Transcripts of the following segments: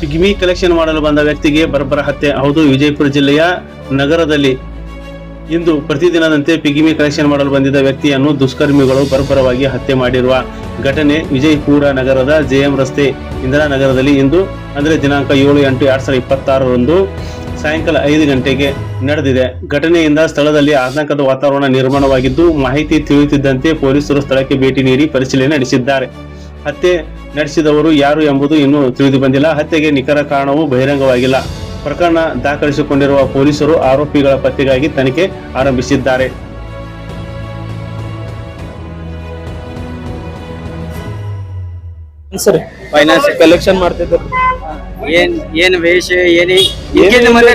Pigmy collection ಮಾಡಲು ಬಂದ ವ್ಯಕ್ತಿಗೆ ಬರ್ಬರ ಹತ್ಯೆ. ಹೌದು, ವಿಜಯಪುರ ಜಿಲ್ಲೆಯ ನಗರದಲ್ಲಿ ಇಂದು ಪ್ರತಿದಿನದಂತೆ ಪಿಗ್ಮಿ ಕಲೆಕ್ಷನ್ ಮಾಡಲು ಬಂದಿದ್ದ ವ್ಯಕ್ತಿಯನ್ನು ದುಷ್ಕರ್ಮಿಗಳು ಬರ್ಬರವಾಗಿ ಹತ್ಯೆ ಮಾಡಿರುವ ಘಟನೆ ವಿಜಯಪುರ ನಗರದ ಜೆಎಂ ರಸ್ತೆ ಇಂದಿರಾನಗರದಲ್ಲಿ ಇಂದು ಅಂದರೆ ದಿನಾಂಕ 7/8/2026 ಸಾಯಂಕಾಲ 5 ಗಂಟೆಗೆ ನಡೆದಿದೆ. ಘಟನೆಯಿಂದ ಸ್ಥಳದಲ್ಲಿ ಆತಂಕದ ವಾತಾವರಣ ನಿರ್ಮಾಣವಾಗಿದ್ದು, ಮಾಹಿತಿ ತಿಳಿಯುತ್ತಿದ್ದಂತೆ ಪೊಲೀಸರು ಸ್ಥಳಕ್ಕೆ ಭೇಟಿ ನೀಡಿ ಪರಿಶೀಲನೆ ನಡೆಸಿದ್ದಾರೆ. ಹತ್ಯೆ ನಡೆಸಿದವರು ಯಾರು ಎಂಬುದು ಇನ್ನೂ ತಿಳಿದು ಬಂದಿಲ್ಲ. ಹತ್ಯೆಗೆ ನಿಖರ ಕಾರಣವೂ ಬಹಿರಂಗವಾಗಿಲ್ಲ. ಪ್ರಕರಣ ದಾಖಲಿಸಿಕೊಂಡಿರುವ ಪೊಲೀಸರು ಆರೋಪಿಗಳ ಪತ್ತೆಗಾಗಿ ತನಿಖೆ ಆರಂಭಿಸಿದ್ದಾರೆ. ಸರಿ, ಫೈನಾನ್ಸ್ ಕಲೆಕ್ಷನ್ ಮಾಡ್ತಿದ್ರು. ಏನ್ ವೇಷ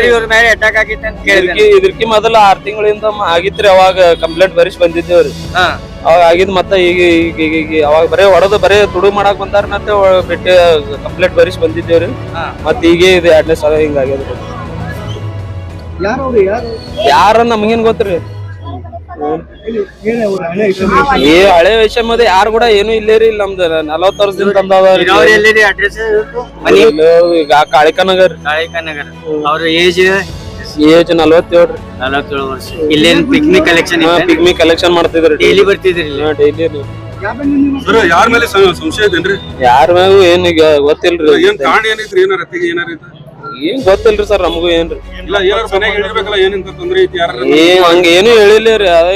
ಇವ್ರ ಮೇಲೆ ಅಟ್ಯಾಕ್ ಆಗಿತ್ತು ಅಂತ ಕೇಳಿದ್ರಿ. ಇದಕ್ಕೆ ಮೊದಲ 6 ತಿಂಗಳಿಂದ ಆಗಿತ್ರಿ. ಅವಾಗ ಕಂಪ್ಲೇಂಟ್ ಬರೀಸ್ ಬಂದಿದ್ದೇವ್ರಿ. ಅವಾಗ ಆಗಿದ್ ಮತ್ತ ಈಗ ಅವಾಗ ಬರೇ ತುಡು ಮಾಡಾಕ್ ಬಂದಾರ ಬಿಟ್ಟು ಕಂಪ್ಲೇಂಟ್ ಬರೀಸ್ ಬಂದಿದ್ದೇವ್ರಿ. ಮತ್ತ ಈಗ ಇದು 2ನೇ ಸಲ ಹಿಂಗ ಆಗ್ಯದ್ರಿ. ಯಾರ ನಮ್ಗೇನ್ ಗೊತ್ತ್ರಿ. ಹಳೆ ವಿಷಯ ಮಧ್ಯೆ ಯಾರು ಕೂಡ ಏನು ಇಲ್ಲೇ ರೀ. ನಮ್ದು 40 ವರ್ಷದಿಂದ ಕಾಳಿಕಾನಗರ್. ಅವ್ರ ಏಜ್ 47 ವರ್ಷ. ಇಲ್ಲೇನ್ ಪಿಗ್ಮಿ ಕಲೆಕ್ಷನ್ ಮಾಡ್ತಿದ್ರಿ. ಡೈಲಿ ಬರ್ತಿದ್ರಿ. ಡೈಲಿ ಯಾರ ಮೇಲೆ ಸಂಶಯ ಇದೇನ್ರಿ? ಯಾರ ಮ್ಯಾಗೂ ಏನ್ ಈಗ ಗೊತ್ತಿಲ್ರಿ. ಏನ್ ಕಾರಣ ಏನೈತ್ರಿ? ಏನ್ ಗೊತ್ತಿಲ್ರಿ ಸರ್ ನಮಗೂ ಏನ್ರಿ. ಇಲ್ಲ ಏನಾರ ಮನೆಗೆ ಹೇಳಿರ್ಬೇಕಲ್ಲ, ಏನಂತ ತೊಂದ್ರೆ ಐತಿ ಯಾರ? ಹಂಗ ಏನು ಹೇಳಿಲ್ರಿ. ಅದ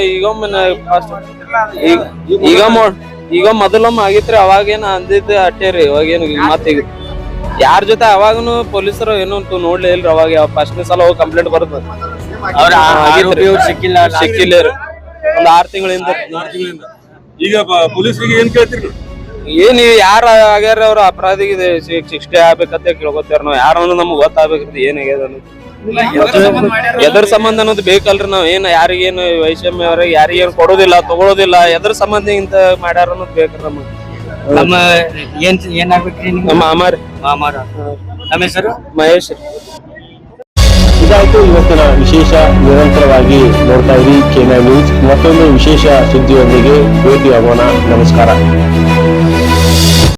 ಈಗ ಮೊದಲೊಮ್ಮೆ ಆಗಿತ್ರಿ. ಅವಾಗೇನ ಅಂದಿದ್ದ ಅಟ್ಟೇರಿ. ಇವಾಗೇನು ಮತ್ತೀಗ ಯಾರ ಜೊತೆ ಅವಾಗನು ಪೊಲೀಸರು ಏನು ನೋಡ್ಲೇ ಇಲ್ರಿ. ಅವಾಗ ಫಸ್ಟ್ನೇ ಸಲ ಹೋಗಿ ಕಂಪ್ಲೇಂಟ್ ಬರ್ತದ. ಸಿಕ್ಕಿಲ್ಲ ಒಂದ್ 6 ತಿಂಗಳಿಂದ. ಈಗ ಪೊಲೀಸರಿಗೆ ಏನ್ ಕೇಳ್ತೀರಿ? ಏನ್ ಯಾರ ಆಗ್ಯಾರ ಅವ್ರ ಅಪರಾಧಿಗೆ ಶಿಕ್ಷೆ ಆಗ್ಬೇಕಂತ ಕೇಳ್ಕೊತಾರ. ನಾವ್ ಯಾರು ನಮ್ಗೆ ಗೊತ್ತಾಗ್ಬೇಕ್ರಿ ಏನಾಗ್ಯದ ಅನ್ನೋದು. ಎದ್ರ ಸಂಬಂಧ ಅನ್ನೋದು ಬೇಕಲ್ರಿ. ನಾವ್ ಏನ್ ಯಾರಿಗೇನು ವೈಷಮ್ಯ ಅವ್ರಿಗೆ ಯಾರಿಗೇನು ಕೊಡೋದಿಲ್ಲ ತಗೊಳೋದಿಲ್ಲ, ಎದ್ರ ಸಂಬಂಧ ಇಂತ ಮಾಡ್ಯಾರ ಅನ್ನೋದು ಬೇಕ್ರಿ ನಮ್ಗೆ. ನಮ್ಮ ಏನಾಗ್ಬೇಕ್ರಿ? ನಮ್ಮ ಮಾಮಾರ. ನಮ್ಮ ಹೆಸರು ಮಹೇಶ್. ಇದಾಯ್ತು ಇವತ್ತಿನ ವಿಶೇಷ. ನಿರಂತರವಾಗಿ ನೋಡ್ತಾ ಇರಿ ಕೆಎನ್ಐ ನ್ಯೂಸ್. ಮತ್ತೊಂದು ವಿಶೇಷ ಸುದ್ದಿಯೊಂದಿಗೆ ಭೇಟಿಯಾಗೋಣ. ನಮಸ್ಕಾರ.